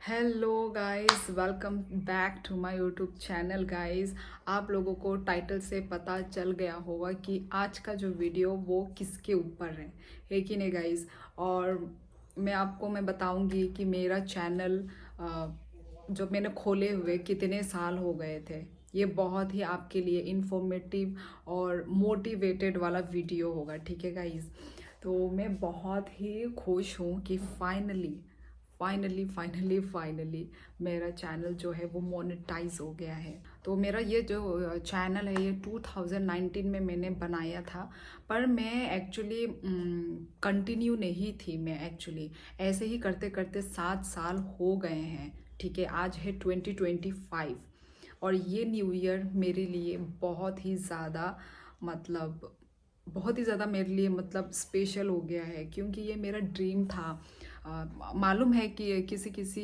Hello guys, welcome back to my YouTube channel guys. आप लोगों को टाइटल से पता चल गया होगा कि आज का जो वीडियो वो किसके ऊपर है कि नहीं गाइस। और मैं बताऊंगी कि मेरा चैनल जो मैंने खोले हुए कितने साल हो गए थे। ये बहुत ही आपके लिए इंफॉर्मेटिव और मोटिवेटेड वाला वीडियो होगा, ठीक है गाइस। तो मैं बहुत ही खुश हूँ कि फाइनली मेरा चैनल जो है वो मोनेटाइज हो गया है। तो मेरा ये जो चैनल है ये 2019 में मैंने बनाया था, पर मैं एक्चुअली कंटिन्यू नहीं थी। मैं एक्चुअली ऐसे ही करते करते 7 साल हो गए हैं, ठीक है। आज है 2025 और ये न्यू ईयर मेरे लिए मतलब बहुत ही ज़्यादा मेरे लिए मतलब स्पेशल हो गया है, क्योंकि ये मेरा ड्रीम था। मालूम है कि किसी किसी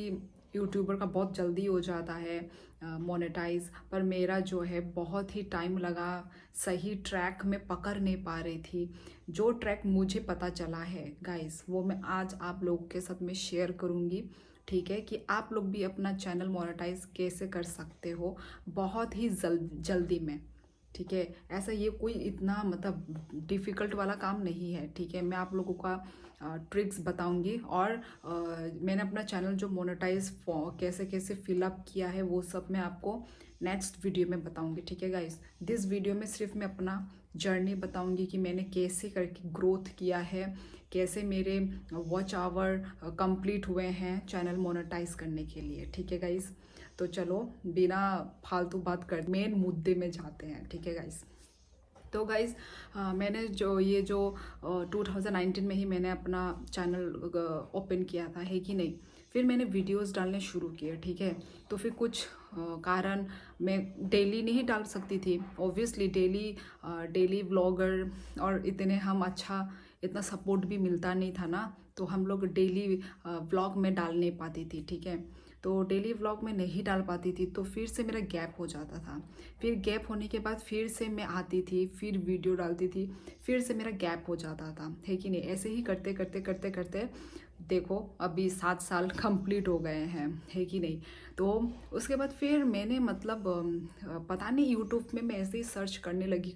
यूट्यूबर का बहुत जल्दी हो जाता है मोनेटाइज, पर मेरा जो है बहुत ही टाइम लगा। सही ट्रैक में पकड़ नहीं पा रही थी। जो ट्रैक मुझे पता चला है गाइस, वो मैं आज आप लोगों के साथ में शेयर करूँगी, ठीक है। कि आप लोग भी अपना चैनल मोनेटाइज कैसे कर सकते हो बहुत ही जल्दी में, ठीक है। ऐसा ये कोई इतना मतलब डिफ़िकल्ट वाला काम नहीं है, ठीक है। मैं आप लोगों का ट्रिक्स बताऊंगी और मैंने अपना चैनल जो मोनेटाइज कैसे कैसे फिलअप किया है वो सब मैं आपको नेक्स्ट वीडियो में बताऊंगी, ठीक है गाइस। दिस वीडियो में सिर्फ मैं अपना जर्नी बताऊंगी कि मैंने कैसे करके ग्रोथ किया है, कैसे मेरे वॉच आवर कंप्लीट हुए हैं चैनल मोनेटाइज करने के लिए, ठीक है गाइस। तो चलो बिना फालतू बात कर मेन मुद्दे में जाते हैं, ठीक है गाइस। तो गाइज़ मैंने जो 2019 में ही मैंने अपना चैनल ओपन किया था, है कि नहीं। फिर मैंने वीडियोस डालने शुरू किए, ठीक है। तो फिर कुछ कारण मैं डेली नहीं डाल सकती थी ऑब्वियसली। डेली व्लॉगर और इतना सपोर्ट भी मिलता नहीं था ना, तो हम लोग डेली व्लॉग में डाल नहीं पाती थी, ठीक है। तो डेली व्लॉग में नहीं डाल पाती थी, तो फिर से मेरा गैप हो जाता था। फिर गैप होने के बाद फिर से मैं आती थी, फिर वीडियो डालती थी, फिर से मेरा गैप हो जाता था, है कि नहीं। ऐसे ही करते करते करते करते देखो अभी 7 साल कंप्लीट हो गए हैं, है कि नहीं। तो उसके बाद फिर मैंने मतलब पता नहीं यूट्यूब में मैं ऐसे ही सर्च करने लगी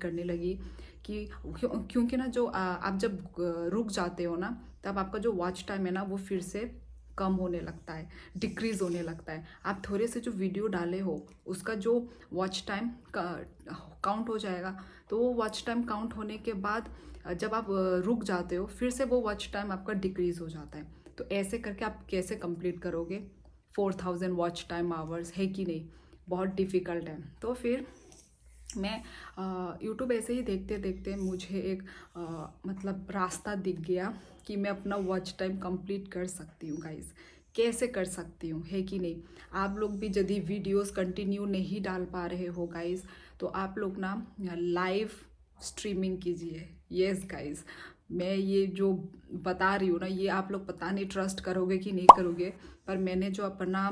कि क्योंकि ना जो आप जब रुक जाते हो ना, तब आपका जो वॉच टाइम है ना वो फिर से कम होने लगता है, डिक्रीज होने लगता है। आप थोड़े से जो वीडियो डाले हो उसका जो वॉच टाइम काउंट हो जाएगा, तो वो वॉच टाइम काउंट होने के बाद जब आप रुक जाते हो फिर से वो वॉच टाइम आपका डिक्रीज हो जाता है। तो ऐसे करके आप कैसे कंप्लीट करोगे 4000 वॉच टाइम आवर्स, है कि नहीं। बहुत डिफ़िकल्ट है। तो फिर मैं यूट्यूब ऐसे ही देखते देखते मुझे एक मतलब रास्ता दिख गया कि मैं अपना वॉच टाइम कंप्लीट कर सकती हूँ गाइस। कैसे कर सकती हूँ, है कि नहीं। आप लोग भी यदि वीडियोस कंटिन्यू नहीं डाल पा रहे हो गाइस, तो आप लोग ना लाइव स्ट्रीमिंग कीजिए। यस गाइस, मैं ये जो बता रही हूँ ना, ये आप लोग पता नहीं ट्रस्ट करोगे कि नहीं करोगे, पर मैंने जो अपना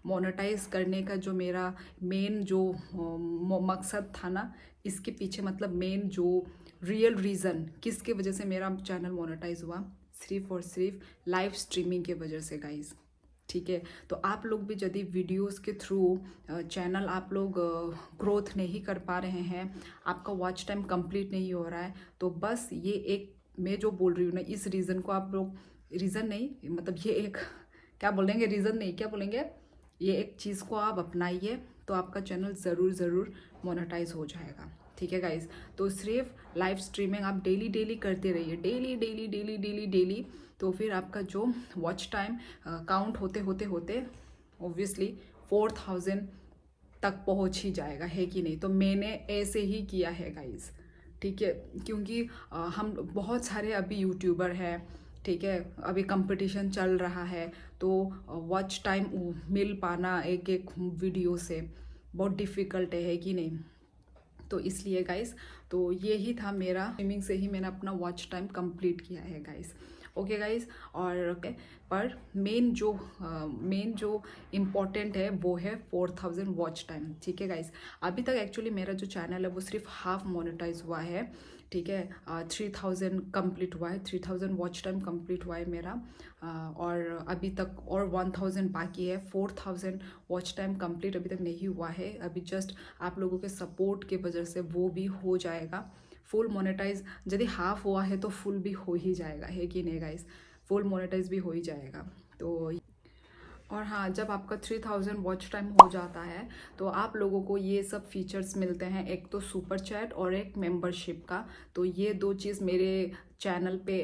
मोनेटाइज करने का जो मेरा मेन जो मकसद था ना, इसके पीछे मतलब मेन जो रियल रीज़न किसके वजह से मेरा चैनल मोनेटाइज हुआ, सिर्फ और सिर्फ लाइव स्ट्रीमिंग के वजह से गाइज, ठीक है। तो आप लोग भी यदि वीडियोस के थ्रू चैनल आप लोग ग्रोथ नहीं कर पा रहे हैं, आपका वॉच टाइम कंप्लीट नहीं हो रहा है, तो बस ये एक मैं जो बोल रही हूँ ना, इस रीज़न को आप लोग, रीज़न नहीं मतलब ये एक क्या बोलेंगे, रीज़न नहीं क्या बोलेंगे, ये एक चीज़ को आप अपनाइए तो आपका चैनल ज़रूर ज़रूर मोनेटाइज हो जाएगा, ठीक है गाइज। तो सिर्फ लाइव स्ट्रीमिंग आप डेली डेली करते रहिए, daily daily daily daily daily. तो फिर आपका जो वॉच टाइम काउंट होते होते होते ऑब्वियसली 4000 तक पहुंच ही जाएगा, है कि नहीं। तो मैंने ऐसे ही किया है गाइज, ठीक है। क्योंकि हम बहुत सारे अभी यूट्यूबर हैं, ठीक है। अभी कंपटीशन चल रहा है, तो वॉच टाइम मिल पाना एक एक वीडियो से बहुत डिफ़िकल्ट है कि नहीं। तो इसलिए गाइस, तो यही था मेरा स्विमिंग से ही मैंने अपना वॉच टाइम कंप्लीट किया है गाइस। Okay guys. और ओके, पर मेन जो इम्पोर्टेंट है वो है 4000 वॉच टाइम, ठीक है गाइस। अभी तक एक्चुअली मेरा जो चैनल है वो सिर्फ हाफ मोनेटाइज हुआ है, ठीक है। 3000 कंप्लीट हुआ है, 3000 वॉच टाइम कंप्लीट हुआ है मेरा। और अभी तक और 1000 बाकी है। 4000 वॉच टाइम कंप्लीट अभी तक नहीं हुआ है। अभी जस्ट आप लोगों के सपोर्ट के वजह से वो भी हो जाएगा। फुल मोनेटाइज यदि हाफ हुआ है तो फुल भी हो ही जाएगा, है कि नहीं गाइस? फुल मोनेटाइज भी हो ही जाएगा। तो और हाँ, जब आपका 3000 वॉच टाइम हो जाता है तो आप लोगों को ये सब फीचर्स मिलते हैं, एक तो सुपर चैट और एक मेंबरशिप का। तो ये दो चीज़ मेरे चैनल पे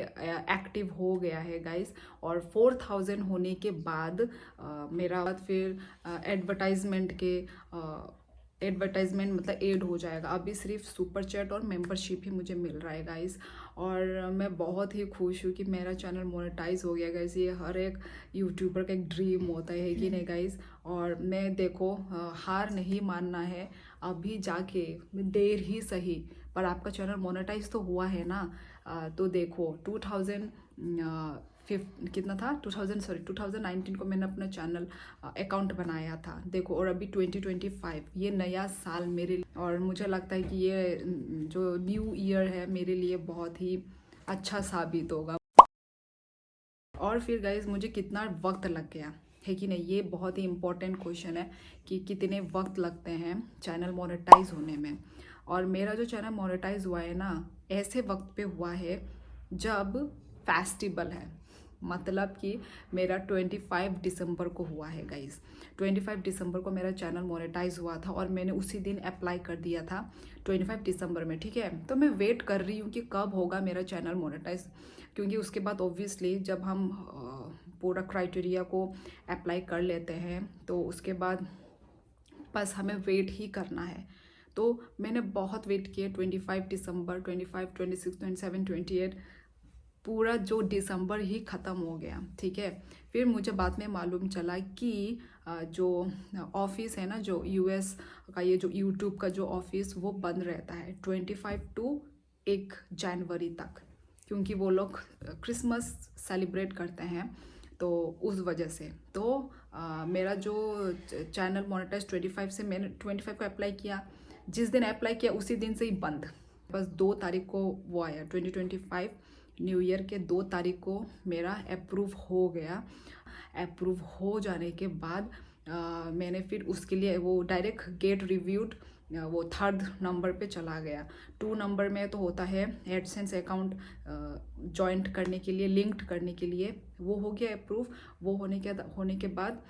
एक्टिव हो गया है गाइस। और 4000 होने के बाद मेरा फिर एडवर्टाइजमेंट मतलब ऐड हो जाएगा। अभी सिर्फ सुपर चैट और मेंबरशिप ही मुझे मिल रहा है गाइस। और मैं बहुत ही खुश हूँ कि मेरा चैनल मोनेटाइज हो गया गाइस। ये हर एक यूट्यूबर का एक ड्रीम होता है कि नहीं गाइस? और मैं देखो हार नहीं मानना है, अभी जाके देर ही सही पर आपका चैनल मोनेटाइज तो हुआ है ना। तो देखो 2019 को मैंने अपना चैनल अकाउंट बनाया था, देखो। और अभी 2025 ये नया साल मेरे लिए, और मुझे लगता है कि ये जो न्यू ईयर है मेरे लिए बहुत ही अच्छा साबित होगा। और फिर गाइज मुझे कितना वक्त लग गया है कि नहीं, ये बहुत ही इम्पोर्टेंट क्वेश्चन है कि कितने वक्त लगते हैं चैनल मोनेटाइज होने में। और मेरा जो चैनल मोनेटाइज हुआ है ना, ऐसे वक्त पे हुआ है जब फेस्टिवल है। मतलब कि मेरा 25 दिसंबर को हुआ है गाइज। 25 दिसंबर को मेरा चैनल मोनेटाइज हुआ था और मैंने उसी दिन अप्लाई कर दिया था 25 दिसंबर में, ठीक है। तो मैं वेट कर रही हूँ कि कब होगा मेरा चैनल मोनेटाइज, क्योंकि उसके बाद ऑब्वियसली जब हम पूरा क्राइटेरिया को अप्लाई कर लेते हैं तो उसके बाद बस हमें वेट ही करना है। तो मैंने बहुत वेट किया। 25 दिसंबर, 25, 26, 27, 28 पूरा जो दिसंबर ही ख़त्म हो गया, ठीक है। फिर मुझे बाद में मालूम चला कि जो ऑफिस है ना, जो यूएस का ये जो यूट्यूब का जो ऑफिस वो बंद रहता है 25 टू 1 जनवरी तक, क्योंकि वो लोग क्रिसमस सेलिब्रेट करते हैं। तो उस वजह से तो मेरा जो चैनल मोनेटाइज 25 से, मैंने 25 को अप्लाई किया। जिस दिन अप्लाई किया उसी दिन से ही बंद। बस 2 तारीख को वो आया, 2025 न्यू ईयर के 2 तारीख को मेरा अप्रूव हो गया। अप्रूव हो जाने के बाद मैंने फिर उसके लिए वो डायरेक्ट गेट रिव्यूड वो 3rd नंबर पे चला गया। 2 नंबर में तो होता है एडसेंस अकाउंट जॉइंट करने के लिए, लिंक्ड करने के लिए, वो हो गया अप्रूव। वो होने के बाद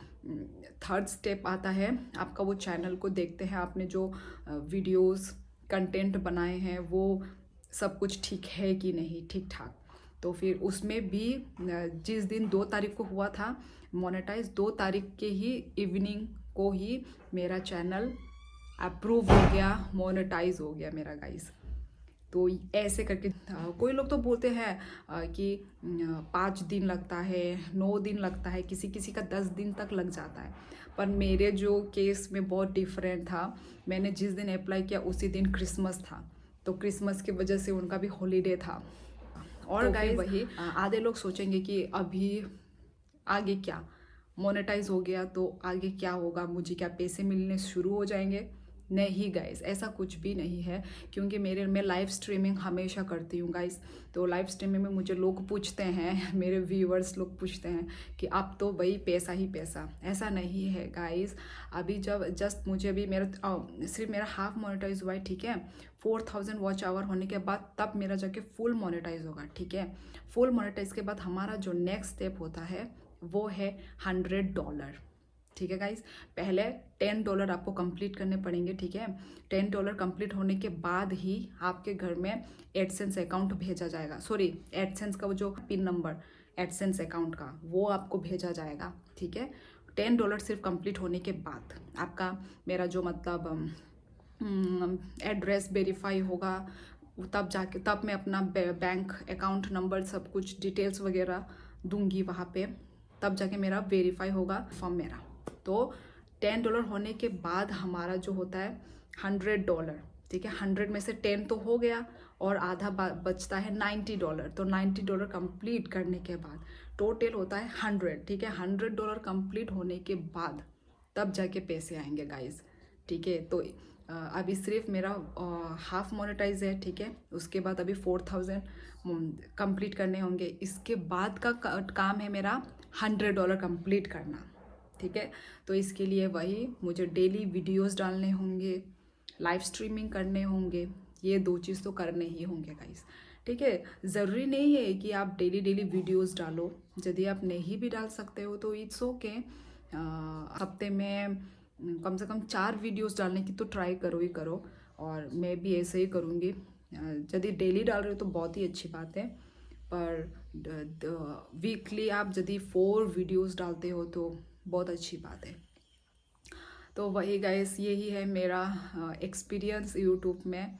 3rd स्टेप आता है आपका, वो चैनल को देखते हैं आपने जो वीडियोस कंटेंट बनाए हैं वो सब कुछ ठीक है कि नहीं, ठीक ठाक। तो फिर उसमें भी जिस दिन 2 तारीख को हुआ था मोनेटाइज, 2 तारीख के ही इवनिंग को ही मेरा चैनल अप्रूव हो गया, मोनेटाइज हो गया मेरा गाइस। तो ऐसे करके कोई लोग तो बोलते हैं कि 5 दिन लगता है, 9 दिन लगता है, किसी किसी का 10 दिन तक लग जाता है। पर मेरे जो केस में बहुत डिफरेंट था। मैंने जिस दिन अप्लाई किया उसी दिन क्रिसमस था, तो क्रिसमस की वजह से उनका भी हॉलीडे था। और तो गाइस वही आधे लोग सोचेंगे कि अभी आगे क्या, मोनेटाइज हो गया तो आगे क्या होगा, मुझे क्या पैसे मिलने शुरू हो जाएंगे? नहीं गाइस, ऐसा कुछ भी नहीं है। क्योंकि मैं लाइव स्ट्रीमिंग हमेशा करती हूँ गाइस। तो लाइव स्ट्रीमिंग में मुझे लोग पूछते हैं, मेरे व्यूअर्स लोग पूछते हैं कि अब तो भाई पैसा ही पैसा। ऐसा नहीं है गाइस। अभी जब जस्ट मुझे भी सिर्फ मेरा हाफ मोनेटाइज हुआ है, ठीक है। 4000 वॉच आवर होने के बाद तब मेरा जाके फुल मोनेटाइज होगा, ठीक है। फुल मोनेटाइज के बाद हमारा जो नेक्स्ट स्टेप होता है वो है $100, ठीक है गाइस। पहले $10 आपको कंप्लीट करने पड़ेंगे, ठीक है। $10 कंप्लीट होने के बाद ही आपके घर में एडसेंस अकाउंट भेजा जाएगा। सॉरी, एडसेंस का वो जो पिन नंबर एडसेंस अकाउंट का वो आपको भेजा जाएगा, ठीक है। $10 सिर्फ कंप्लीट होने के बाद आपका मेरा जो मतलब एड्रेस वेरीफाई होगा, तब जाके तब मैं अपना बैंक अकाउंट नंबर सब कुछ डिटेल्स वगैरह दूंगी वहाँ पे, तब जाके मेरा वेरीफाई होगा फॉर्म मेरा। तो $10 होने के बाद हमारा जो होता है $100, ठीक है। 100 में से 10 तो हो गया और आधा बचता है $90। तो $90 कंप्लीट करने के बाद टोटल होता है 100, ठीक है। $100 कंप्लीट होने के बाद तब जाके पैसे आएंगे गाइस, ठीक है। तो अभी सिर्फ मेरा हाफ मोनेटाइज है, ठीक है। उसके बाद अभी 4000 कंप्लीट करने होंगे। इसके बाद का काम है मेरा $100 कंप्लीट करना, ठीक है। तो इसके लिए वही मुझे डेली वीडियोस डालने होंगे, लाइव स्ट्रीमिंग करने होंगे, ये 2 चीज़ तो करने ही होंगे गाइस, ठीक है। ज़रूरी नहीं है कि आप डेली डेली वीडियोस डालो। यदि आप नहीं भी डाल सकते हो तो इट्स ओके। हफ्ते में कम से कम 4 वीडियोस डालने की तो ट्राई करो ही करो, और मैं भी ऐसे ही करूँगी। यदि डेली डाल रहे हो तो बहुत ही अच्छी बात है, पर वीकली आप यदि 4 वीडियोस डालते हो तो बहुत अच्छी बात है। तो वही गाइस, यही है मेरा एक्सपीरियंस यूट्यूब में,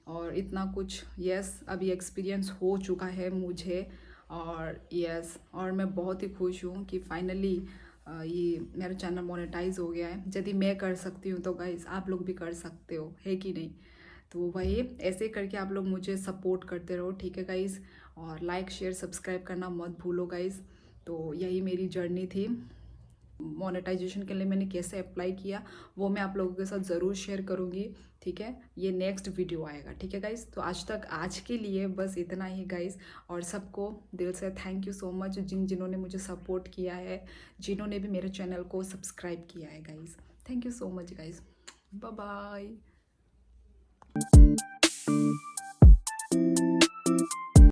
और इतना कुछ यस अभी एक्सपीरियंस हो चुका है मुझे, और यस और मैं बहुत ही खुश हूँ कि फाइनली ये मेरा चैनल मोनेटाइज हो गया है। यदि मैं कर सकती हूँ तो गाइस आप लोग भी कर सकते हो, है कि नहीं। तो वही ऐसे करके आप लोग मुझे सपोर्ट करते रहो, ठीक है गाइस। और लाइक शेयर सब्सक्राइब करना मत भूलो गाइस। तो यही मेरी जर्नी थी। मोनेटाइजेशन के लिए मैंने कैसे अप्लाई किया वो मैं आप लोगों के साथ ज़रूर शेयर करूँगी, ठीक है। ये नेक्स्ट वीडियो आएगा, ठीक है गाइस। तो आज के लिए बस इतना ही गाइस, और सबको दिल से थैंक यू सो मच जिन्होंने मुझे सपोर्ट किया है, जिन्होंने भी मेरे चैनल को सब्सक्राइब किया है guys. Thank you so much guys, bye bye.